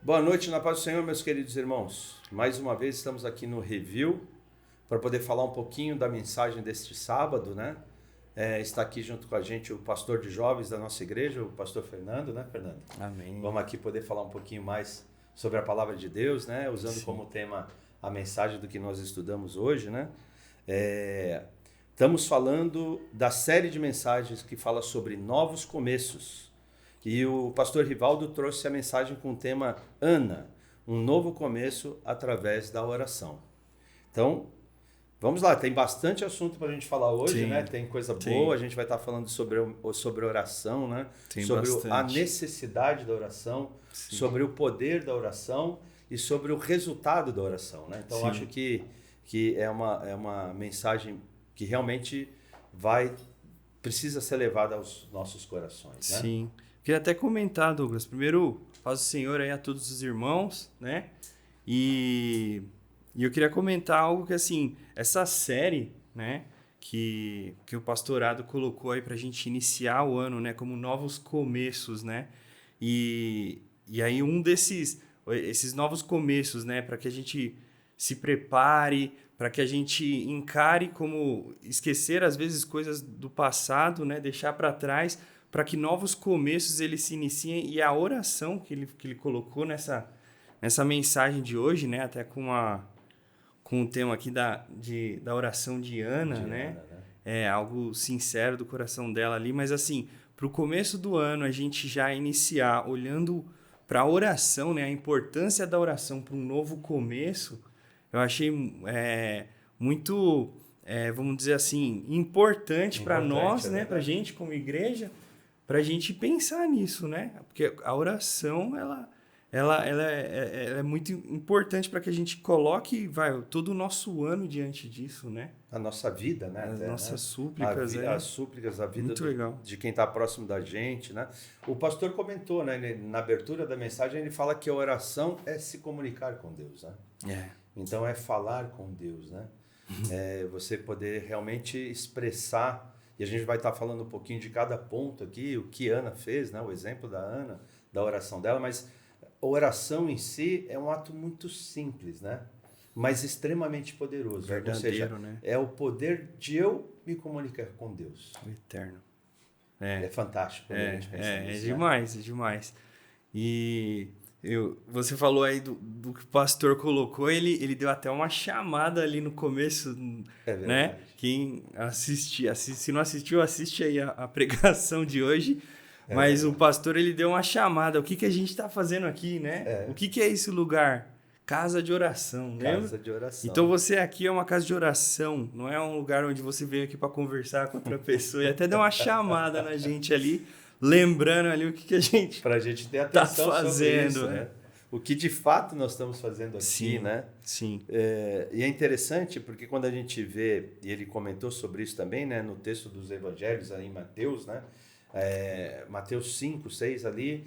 Boa noite, na paz do Senhor, meus queridos irmãos. Mais uma vez estamos aqui no Review para poder falar um pouquinho da mensagem deste sábado, né? Está aqui junto com a gente o pastor de jovens da nossa igreja, o pastor Fernando, né, Fernando? Amém. Vamos aqui poder falar um pouquinho mais sobre a palavra de Deus, né? Usando Sim. como tema a mensagem do que nós estudamos hoje, né? Estamos falando da série de mensagens que fala sobre novos começos. E o pastor Rivaldo trouxe a mensagem com o tema Ana, um novo começo através da oração. Então, vamos lá, tem bastante assunto para a gente falar hoje, Sim. né? Tem coisa Sim. boa, a gente vai estar falando sobre oração, né? Tem sobre a bastante. necessidade da oração, Sim. sobre o poder da oração e sobre o resultado da oração, né? Então, Sim. acho que é uma mensagem que realmente precisa ser levada aos nossos corações, né? Sim. Queria até comentar, Douglas. Primeiro, paz do Senhor aí a todos os irmãos, né? E eu queria comentar algo que, assim, essa série, né? Que o pastorado colocou aí pra gente iniciar o ano, né? Como novos começos, né? E aí esses novos começos, né? Para que a gente se prepare, para que a gente encare como esquecer, às vezes, coisas do passado, né? Deixar para trás, para que novos começos eles se iniciem. E a oração que ele colocou nessa mensagem de hoje, né? Até com o tema aqui da oração de Ana, né? É algo sincero do coração dela ali. Mas assim, para o começo do ano, a gente já iniciar olhando para a oração, né? A importância da oração para um novo começo, eu achei muito, vamos dizer assim, importante para nós, né? Para a gente como igreja, para a gente pensar nisso, né? Porque a oração, ela é muito importante para que a gente coloque todo o nosso ano diante disso, né? A nossa vida, né? As até, nossas né? súplicas, As súplicas, a vida muito legal. de quem está próximo da gente, né? O pastor comentou, né? Na abertura da mensagem, ele fala que a oração é se comunicar com Deus, né? Então, é falar com Deus, né? É você poder realmente expressar, e a gente vai estar falando um pouquinho de cada ponto aqui, o que Ana fez, né? O exemplo da Ana, da oração dela, mas a oração em si é um ato muito simples, né? Mas extremamente poderoso. Verdadeiro, ou seja, né? É o poder de eu me comunicar com Deus. O eterno. É fantástico quando a gente pensa nisso, demais, né? é demais. E você falou aí do que o pastor colocou, ele deu até uma chamada ali no começo, né? Quem se não assistiu, assiste aí a pregação de hoje. Mas o pastor, ele deu uma chamada. O que a gente está fazendo aqui, né? O que é esse lugar? Casa de oração, lembra? Casa de oração. Então você aqui é uma casa de oração, não é um lugar onde você veio aqui para conversar com outra pessoa. E até deu uma chamada na gente ali, lembrando ali o que a gente para a gente ter atenção tá fazendo, sobre isso, né? O que de fato nós estamos fazendo aqui, sim, né? Sim. E é interessante porque quando a gente vê, e ele comentou sobre isso também, né? No texto dos evangelhos aí em Mateus, né? Mateus 5, 6 ali,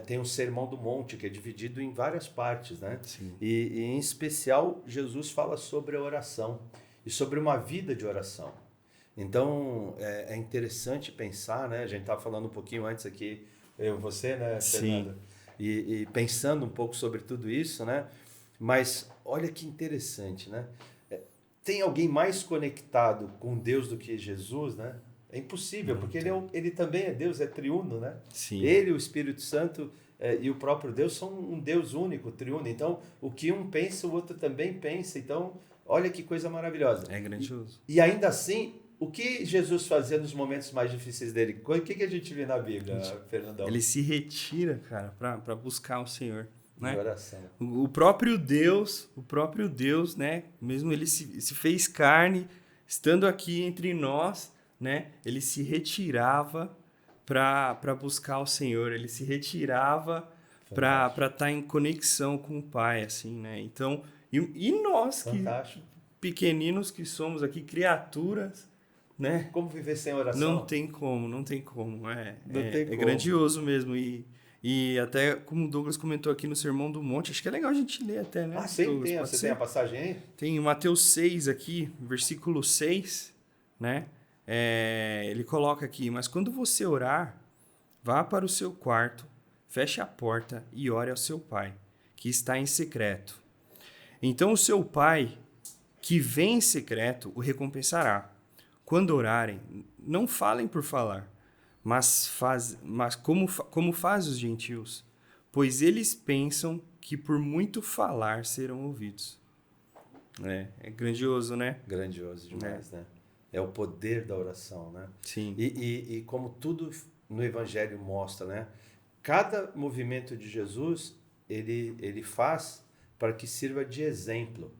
tem o Sermão do Monte, que é dividido em várias partes, né? Sim. E em especial, Jesus fala sobre a oração e sobre uma vida de oração. Então, é interessante pensar, né? A gente estava falando um pouquinho antes aqui, eu e você, né, Fernando? E pensando um pouco sobre tudo isso, né? Mas olha que interessante, né? Tem alguém mais conectado com Deus do que Jesus, né? É impossível, porque ele também é Deus, é triuno, né? Sim. Ele, o Espírito Santo e o próprio Deus são um Deus único, triuno. Então, o que um pensa, o outro também pensa. Então, olha que coisa maravilhosa. É grandioso. E ainda assim, o que Jesus fazia nos momentos mais difíceis dele? O que a gente vê na Bíblia, Fernandão? Ele se retira, cara, para buscar o Senhor. Né? De oração. O próprio Deus, né? Mesmo ele se fez carne, estando aqui entre nós, né? Ele se retirava para buscar o Senhor, ele se retirava para estar em conexão com o Pai, assim, né? Então, e nós Fantástico. que pequeninos que somos aqui, criaturas, né? Como viver sem oração? Não tem como. Não tem como. É grandioso mesmo. E até como o Douglas comentou aqui no Sermão do Monte, acho que é legal a gente ler até, né? Sim, Douglas, você tem a passagem aí? Tem Mateus 6 aqui, versículo 6, né? Ele coloca aqui: mas quando você orar, vá para o seu quarto, feche a porta e ore ao seu pai, que está em secreto. Então o seu pai, que vem em secreto, o recompensará. Quando orarem, não falem por falar, mas como faz os gentios, pois eles pensam que por muito falar serão ouvidos. É grandioso, né? Grandioso demais, né? É o poder da oração, né? Sim. E como tudo no Evangelho mostra, né? Cada movimento de Jesus, ele faz para que sirva de exemplo.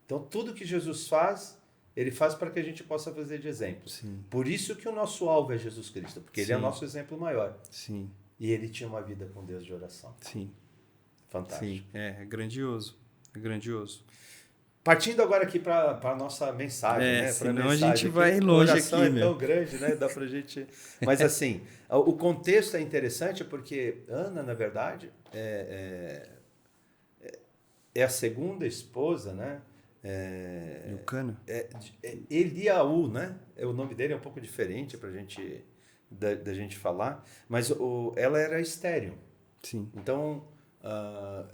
Então, tudo que Jesus faz, ele faz para que a gente possa fazer de exemplo. Sim. Por isso que o nosso alvo é Jesus Cristo, porque ele é o nosso exemplo maior. Sim. E ele tinha uma vida com Deus de oração. Sim. Fantástico. Sim. É grandioso. É grandioso. Partindo agora aqui para a nossa mensagem, né? Senão mensagem a gente vai longe aqui, é tão grande, né? Dá pra gente... Mas assim, o contexto é interessante porque Ana, na verdade, é a segunda esposa, né? Eucana? Eliaú, né? O nome dele é um pouco diferente pra gente, da gente falar, mas ela era estéril. Sim. Então,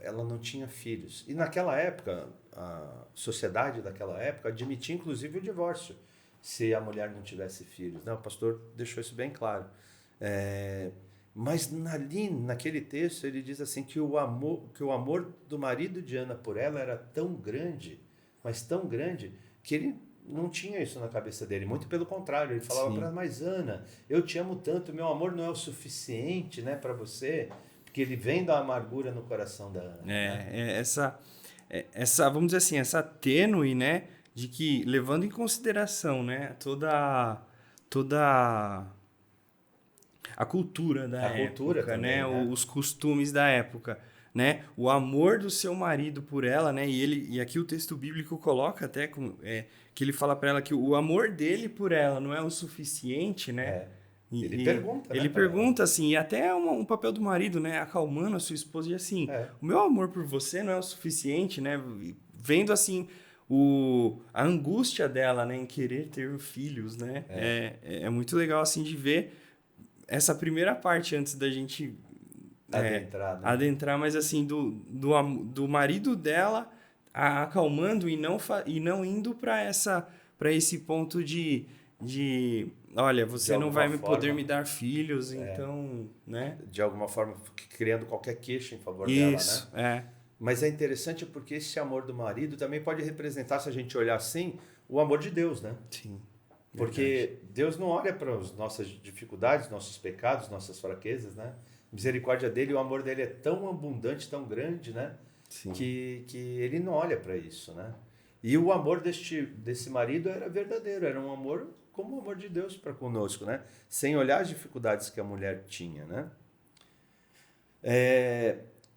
ela não tinha filhos. E naquela época, a sociedade daquela época admitia inclusive o divórcio, se a mulher não tivesse filhos. Né? O pastor deixou isso bem claro. Mas ali, naquele texto, ele diz assim que o amor do marido de Ana por ela era tão grande, mas tão grande, que ele não tinha isso na cabeça dele. Muito pelo contrário, ele falava para ela, mas Ana, eu te amo tanto, meu amor não é o suficiente, né, para você, porque ele vem da amargura no coração da Ana. Essa, vamos dizer assim, essa tênue, né, de que, levando em consideração, né, toda a cultura da época, também, né, os costumes da época, né, o amor do seu marido por ela, né, e aqui o texto bíblico coloca até que ele fala para ela que o amor dele por ela não é o suficiente, né? Ele pergunta, né? Ele pergunta assim, e até um papel do marido, né, acalmando a sua esposa, e assim, o meu amor por você não é o suficiente, né? Vendo assim a angústia dela, né, em querer ter filhos, né? É muito legal assim de ver essa primeira parte antes da gente adentrar, mas assim, do marido dela acalmando e não indo para esse ponto de olha, você não vai poder me dar filhos, então, né? De alguma forma, criando qualquer queixa em favor Isso, dela, né? Mas é interessante porque esse amor do marido também pode representar, se a gente olhar assim, o amor de Deus, né? Sim. Porque Deus não olha para as nossas dificuldades, nossos pecados, nossas fraquezas, né? A misericórdia dele, o amor dele é tão abundante, tão grande, né? Sim. Que ele não olha para isso, né? E o amor desse marido era verdadeiro, era um amor como o amor de Deus para conosco, né? Sem olhar as dificuldades que a mulher tinha, né?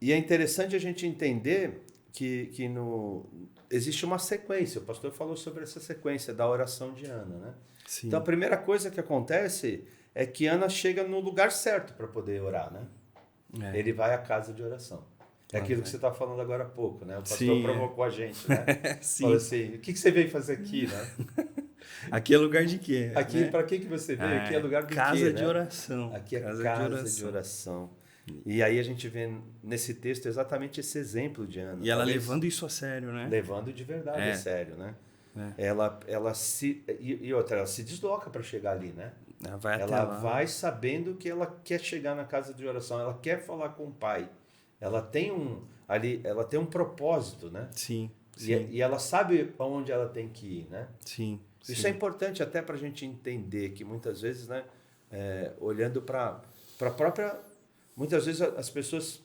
E é interessante a gente entender que existe uma sequência. O pastor falou sobre essa sequência da oração de Ana, né? Sim. Então a primeira coisa que acontece é que Ana chega no lugar certo para poder orar, né? Ele vai à casa de oração. É aquilo que você está falando agora há pouco, né? O pastor provocou a gente, né? Sim. Falou assim, o que você veio fazer aqui, né? Aqui é lugar de quê? Aqui, né? para que você veio? Aqui é lugar de casa quê, de né? oração. Aqui é casa de oração. E aí a gente vê nesse texto exatamente esse exemplo de Ana. E ela levando isso a sério, né? Levando de verdade a sério, né? Ela se desloca para chegar ali, né? Ela vai sabendo que ela quer chegar na casa de oração, ela quer falar com o pai. Ela tem um propósito, né? Sim. E ela sabe aonde ela tem que ir, né? Sim. Isso é importante até para a gente entender que muitas vezes, né? Olhando para a própria... Muitas vezes as pessoas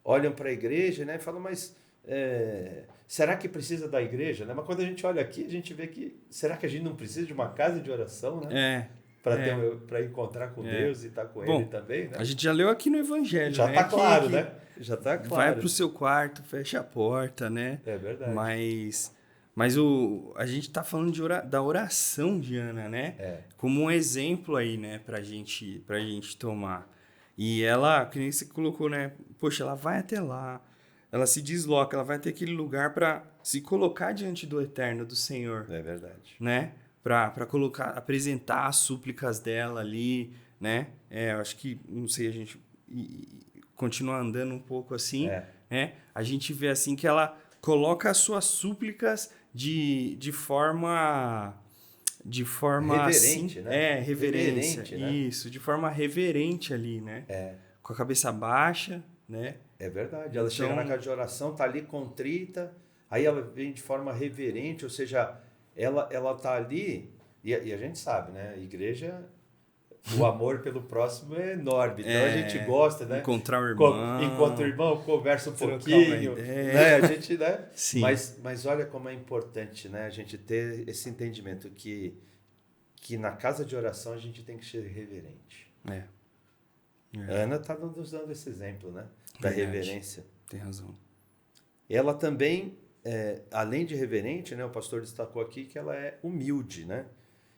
olham para a igreja, né, e falam, mas será que precisa da igreja? Né? Mas quando a gente olha aqui, a gente vê que será que a gente não precisa de uma casa de oração, né? Para encontrar com Deus e estar com Ele também, né? A gente já leu aqui no Evangelho, já né? Está claro, né? Já está claro. Vai para o seu quarto, fecha a porta, né? É verdade. Mas a gente está falando da oração de Ana, né? Como um exemplo aí, né? Pra gente tomar. E ela, que nem você colocou, né? Poxa, ela vai até lá, ela se desloca, ela vai até aquele lugar para se colocar diante do Eterno, do Senhor. É verdade. Né? Para apresentar as súplicas dela ali, né? Eu acho que, não sei, a gente continua andando um pouco assim, a gente vê assim que ela coloca as suas súplicas de forma reverente, assim, né? reverência, Reverente, né? isso, de forma reverente ali, né? Com a cabeça baixa, né? É verdade. Ela chega na casa de oração, tá ali contrita, aí ela vem de forma reverente, ou seja, ela tá ali, e a gente sabe, né? A igreja, o amor pelo próximo é enorme, então a gente gosta, né? Encontrar o irmão. Encontra o irmão, conversa um trocar pouquinho, uma ideia. né? A gente, né? Sim. Mas olha como é importante, né? A gente ter esse entendimento que na casa de oração a gente tem que ser reverente. Ana está nos dando esse exemplo, né? Da reverência. Tem razão. Ela também, além de reverente, né? O pastor destacou aqui que ela é humilde, né?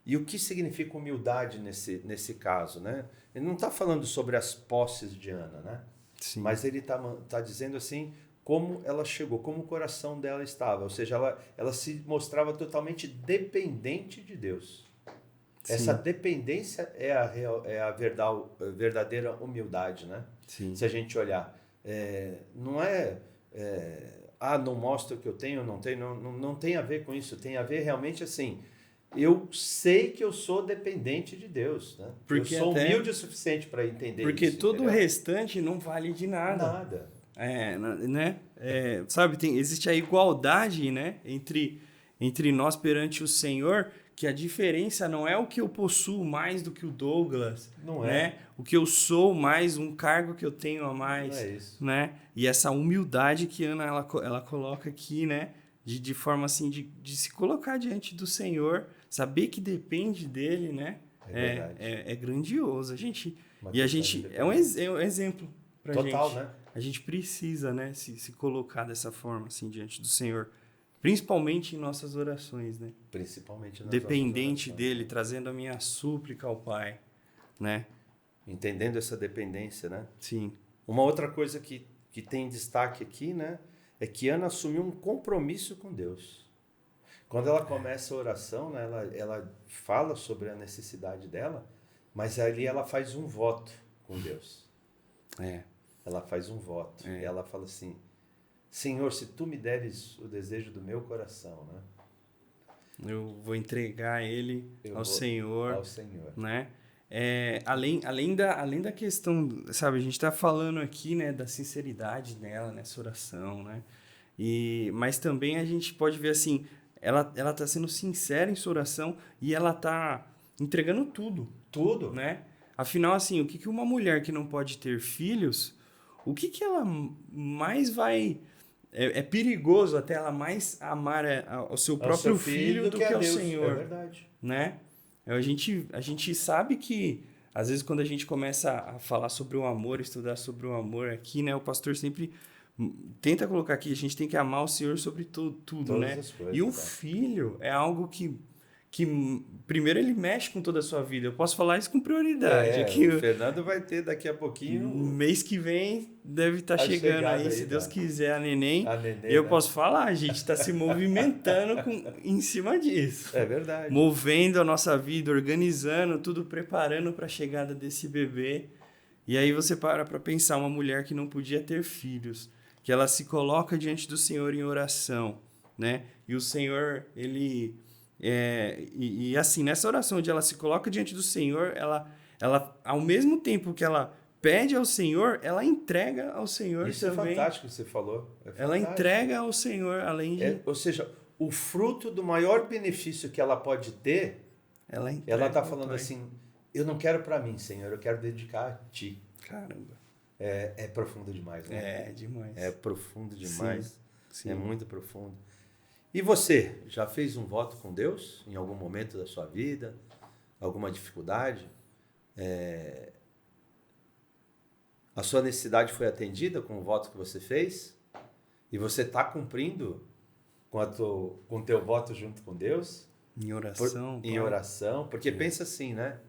E o que significa humildade nesse caso, né? Ele não está falando sobre as posses de Ana, né? Sim. Mas ele tá dizendo assim como ela chegou, como o coração dela estava. Ou seja, ela se mostrava totalmente dependente de Deus. Sim. Essa dependência é a verdadeira humildade, né? Sim. Se a gente olhar. Não não mostra o que eu tenho, não tenho, não tem a ver com isso. Tem a ver realmente assim, eu sei que eu sou dependente de Deus, né? Porque eu sou humilde o suficiente para entender isso. Porque todo o restante não vale de nada. Nada. Né? Sabe, existe a igualdade, né? Entre nós perante o Senhor, que a diferença não é o que eu possuo mais do que o Douglas. Não né? O que eu sou mais, um cargo que eu tenho a mais. Não é isso. Né? E essa humildade que Ana ela coloca aqui, né? De forma assim, de se colocar diante do Senhor, saber que depende dele, né? É grandioso. A gente é um exemplo pra gente. Total, né? A gente precisa, né, se colocar dessa forma, assim, diante do Senhor. Principalmente em nossas orações, né? Principalmente nas dependente dele, trazendo a minha súplica ao Pai, né? Entendendo essa dependência, né? Sim. Uma outra coisa que tem destaque aqui, né? É que Ana assumiu um compromisso com Deus. Quando ela começa a oração, né, ela fala sobre a necessidade dela, mas ali ela faz um voto com Deus. Ela faz um voto. E ela fala assim, Senhor, se tu me deres o desejo do meu coração, né? Eu vou entregar ele ao Senhor. Né? Além da questão, sabe, a gente está falando aqui, né, da sinceridade dela nessa oração, né? Mas também a gente pode ver assim, ela está sendo sincera em sua oração e ela está entregando tudo. Tudo. Né? Afinal, assim, o que uma mulher que não pode ter filhos, o que ela mais vai... É perigoso até ela mais amar ao seu próprio filho do que ao Senhor. É verdade. Né? A gente sabe que, às vezes, quando a gente começa a falar sobre o amor, estudar sobre o amor aqui, né? O pastor sempre tenta colocar aqui, a gente tem que amar o Senhor sobre tudo, né? E o filho é algo que primeiro ele mexe com toda a sua vida. Eu posso falar isso com prioridade. O Fernando vai ter daqui a pouquinho... Mês que vem deve estar chegando aí, se Deus quiser, a neném. Eu posso falar, a gente está se movimentando em cima disso. É verdade. Movendo a nossa vida, organizando, tudo preparando para a chegada desse bebê. E aí você para pensar, uma mulher que não podia ter filhos, que ela se coloca diante do Senhor em oração, né? E o Senhor, ele... assim, nessa oração onde ela se coloca diante do Senhor, ela ao mesmo tempo que ela pede ao Senhor, ela entrega ao Senhor isso também. Isso é fantástico que você falou. Ela entrega ao Senhor, além de... ou seja, o fruto do maior benefício que ela pode ter, ela está falando assim, eu não quero para mim, Senhor, eu quero dedicar a Ti. Caramba. É profundo demais, né? É demais. É profundo demais. Sim. É muito profundo. E você, já fez um voto com Deus em algum momento da sua vida? Alguma dificuldade? A sua necessidade foi atendida com o voto que você fez? E você está cumprindo com o teu voto junto com Deus? Em oração. Em oração. Porque pensa assim, né?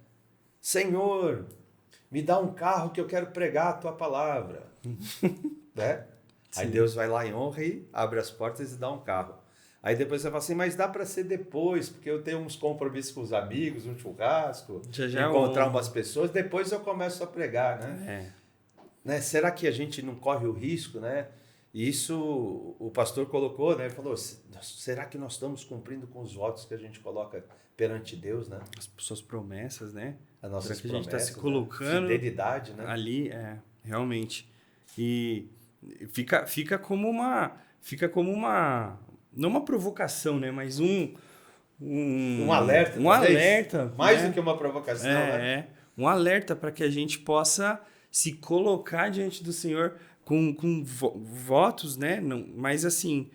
Senhor, me dá um carro que eu quero pregar a tua palavra. Né? Aí Deus vai lá em honra e abre as portas e dá um carro. Aí depois você fala assim, mas dá para ser depois, porque eu tenho uns compromissos com os amigos, um churrasco, já encontrar umas pessoas, depois eu começo a pregar, né? né? Será que a gente não corre o risco, né? E isso o pastor colocou, né? Ele falou, será que nós estamos cumprindo com os votos que a gente coloca perante Deus, né? As suas promessas, né? As nossas será que a gente está se promessas, colocando, né? Fidelidade, né? Ali, realmente. E fica como uma, não uma provocação, né? Mas um alerta. Um alerta. Mais né? do que uma provocação, né? Um alerta para que a gente possa se colocar diante do Senhor com votos, né? Não, mas assim,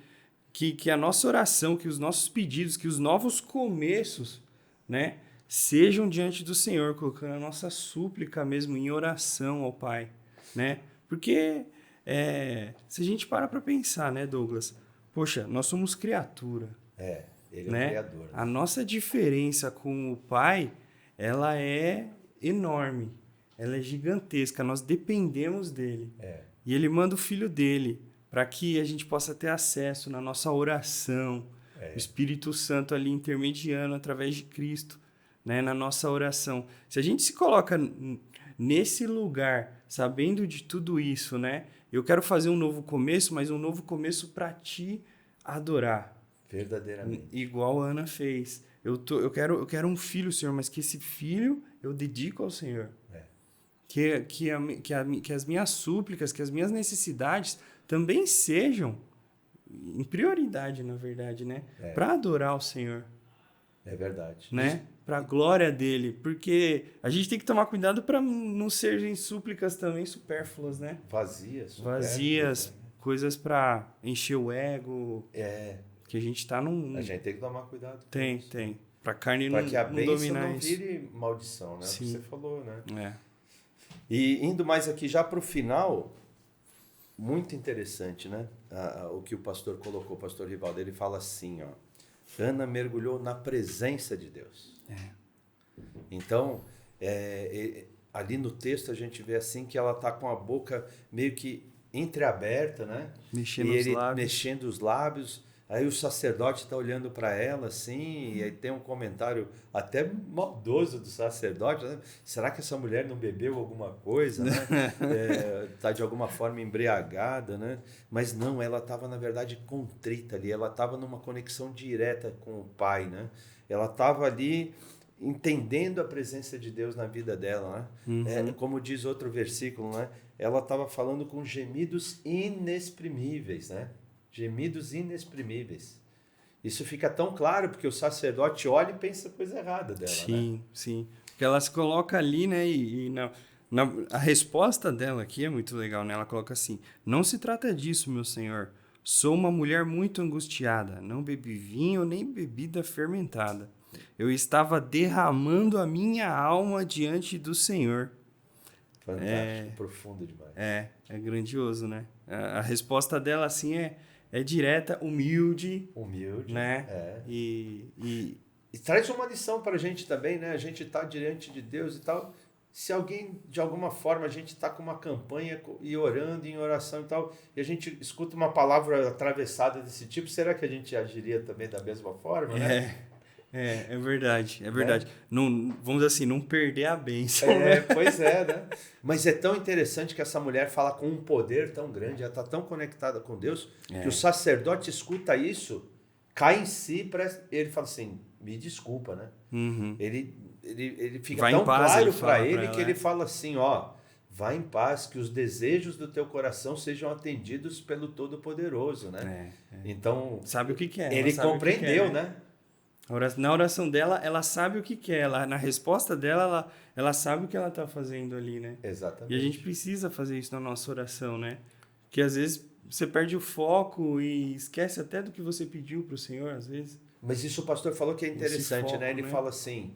que a nossa oração, que os nossos pedidos, que os novos começos, né? Sejam diante do Senhor, colocando a nossa súplica mesmo em oração ao Pai, né? Porque se a gente para pensar, né, Douglas? Poxa, nós somos criatura. Ele é né? o Criador. Né? A nossa diferença com o Pai, ela é enorme. Ela é gigantesca. Nós dependemos dele. E ele manda o Filho dele para que a gente possa ter acesso na nossa oração. O Espírito Santo ali intermediando através de Cristo, né? Na nossa oração. Se a gente se coloca nesse lugar, sabendo de tudo isso, né? Eu quero fazer um novo começo, mas um novo começo para te adorar. Verdadeiramente. Igual a Ana fez. Eu quero um filho, Senhor, mas que esse filho eu dedico ao Senhor. Que as minhas súplicas, que as minhas necessidades também sejam em prioridade, na verdade, né? Para adorar o Senhor. É verdade. Né? Para a glória dele. Porque a gente tem que tomar cuidado para não serem súplicas também supérfluas, né? Vazias, né? Coisas para encher o ego. Que a gente tá num... A gente tem que tomar cuidado. Tem. Pra carne não dominar isso. Para que a bênção não isso. vire maldição, né? Sim. Você falou, né? E indo mais aqui já para o final, muito interessante, né? O que o pastor colocou, o pastor Rivaldo, ele fala assim, ó. Ana mergulhou na presença de Deus. Então, ali no texto a gente vê assim que ela tá com a boca meio que entreaberta, né? Mexendo os lábios. Aí o sacerdote está olhando para ela assim, e aí tem um comentário até maldoso do sacerdote, né? Será que essa mulher não bebeu alguma coisa, né? Tá de alguma forma embriagada, né? Mas não, ela estava na verdade contrita ali, ela estava numa conexão direta com o Pai, né? Ela estava ali entendendo a presença de Deus na vida dela, né? Como diz outro versículo, né? Ela estava falando com gemidos inexprimíveis, né? Gemidos inexprimíveis. Isso fica tão claro porque o sacerdote olha e pensa coisa errada dela, né? Sim. Porque ela se coloca ali, né? A resposta dela aqui é muito legal, né? Ela coloca assim: não se trata disso, meu senhor. Sou uma mulher muito angustiada. Não bebi vinho nem bebida fermentada. Eu estava derramando a minha alma diante do Senhor. Fantástico, profundo demais. É grandioso, né? A resposta dela, assim, é direta, humilde. Né? E traz uma lição para a gente também, né? A gente está diante de Deus e tal. Se alguém, de alguma forma, a gente está com uma campanha e orando em oração e tal, e a gente escuta uma palavra atravessada desse tipo, será que a gente agiria também da mesma forma, né? É verdade. Não, vamos dizer assim, não perder a bênção. Pois é, né? Mas é tão interessante que essa mulher fala com um poder tão grande, ela está tão conectada com Deus, que o sacerdote escuta isso, cai em si, ele fala assim, me desculpa, né? Ele fica tão claro para ele que ele fala assim, ó, vai em paz, que os desejos do teu coração sejam atendidos pelo Todo-Poderoso, né? Então, sabe o que é. Ele compreendeu, né? Na oração dela, ela sabe o que quer. Na resposta dela, ela sabe o que ela está fazendo ali, né? Exatamente. E a gente precisa fazer isso na nossa oração, né? Porque às vezes você perde o foco e esquece até do que você pediu para o Senhor, às vezes. Mas isso o pastor falou que é interessante, né? Ele fala assim,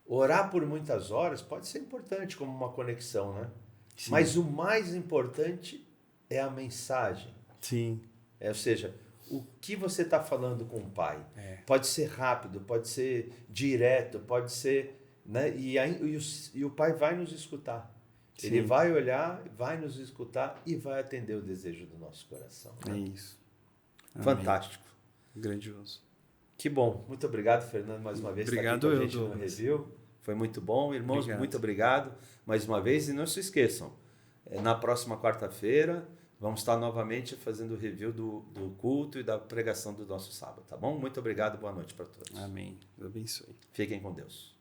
orar por muitas horas pode ser importante como uma conexão, né? Sim. Mas o mais importante é a mensagem. Sim. Ou seja, o que você está falando com o Pai. Pode ser rápido, pode ser direto, pode ser... Né? E o Pai vai nos escutar. Sim. Ele vai olhar, vai nos escutar e vai atender o desejo do nosso coração. Né? É isso. Fantástico. Amém. Grandioso. Que bom. Muito obrigado, Fernando, mais uma vez. Obrigado, estar aqui com a gente no Review. Foi muito bom. Irmãos, muito obrigado mais uma vez. E não se esqueçam, na próxima quarta-feira, vamos estar novamente fazendo o review do culto e da pregação do nosso sábado, tá bom? Muito obrigado, boa noite para todos. Amém. Deus abençoe. Fiquem com Deus.